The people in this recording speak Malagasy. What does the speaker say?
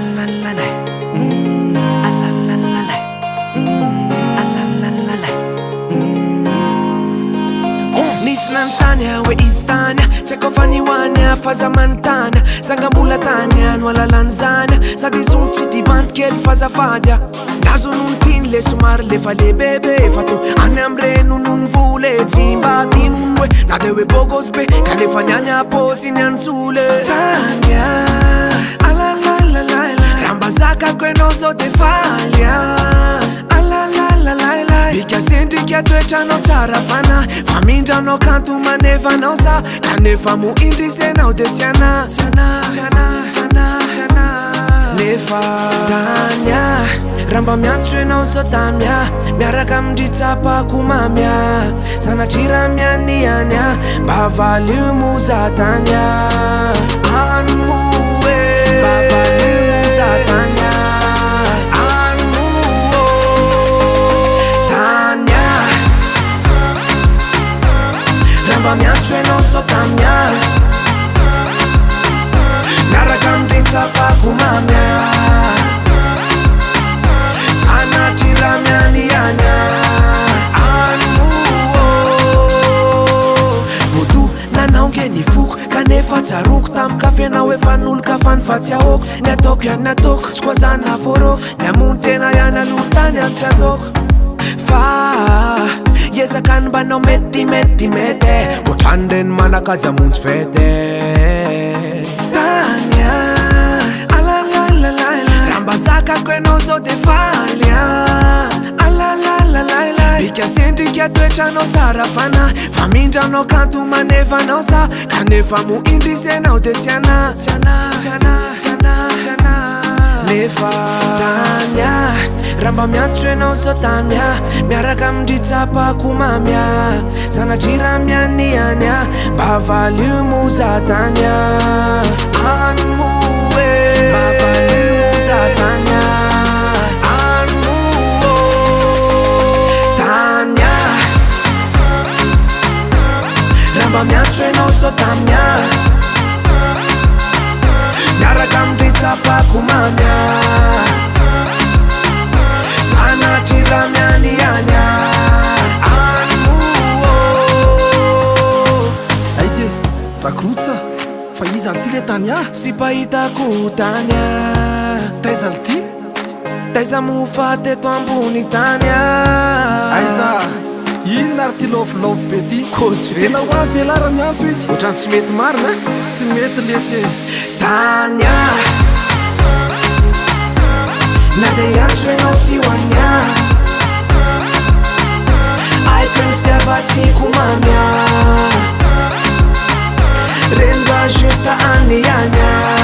Alalalala. Alalalala. Alalalala. Nisy nanontany hoe izy tany tsy haiko fanihoany fa za manontany sanga-bola tany no alalany zany sady izy ony tsy divanty kely fazafady ngazo noho tiany le somary lefa lebebe fa to any amreno noho ny voly tsy mba tinony hoe na de hoe bogosy be kanefa ny any aposy ny antsole tany alalalala raha mba zakako enao zao de faly bika sendrika toetranao tsara fana fa mindranao kanto manevanao za kanefa mo indrisenao de tsy ana nefa tanya raha mba miantso enao zao tamia miaraka amindritsapako mamia sanatry raha mianianya mba valio mo za tanya anomo e mba valio mo za tanya mba miantso enao zao tamia miaraka amindritsapako mamia sanatry raha mianianya anomo voto nanaonge ny foko kanefa tsaroko tamy kafenao efa noloka fany fa tsy ahoko ny ataoko ihany ny ataoko sy koa zany haforoko ny amony tena ihany aloha tany any tsy ataoko fa iezakany mbanao mety ohatrany reny manakaja monjy fety tanya alalalala raha mba zakako enao zao de faly alalalala bika sendrika toetranao tsara fana fa mindranao kanto manevanao za kanefa mo indrisenao de tsy ana nefa tanya raha mba miantso enao zao tamia miaraka amindritsapako mamia sanatry raha mianianya mba valio mo za tanya anomo e mba valio mo za tanya anomo tanya raha mba miantso enao zao tamia miaraka amindritsapako mamia sanatry raha mianianya anomo aizy rakorotsa fa izy ary ty le tany sy pahitako tany taiza ly ty taiza mofa teto ambony tany aiza inona ary ty lovolavo be ty kôzy tena ho avy elara miantso izy ohatrany tsy mety marina tsy mety lesy tany na de antso enao tsy hoanya aiko ny fitiavatsiko mamia reny mba justa any ihanya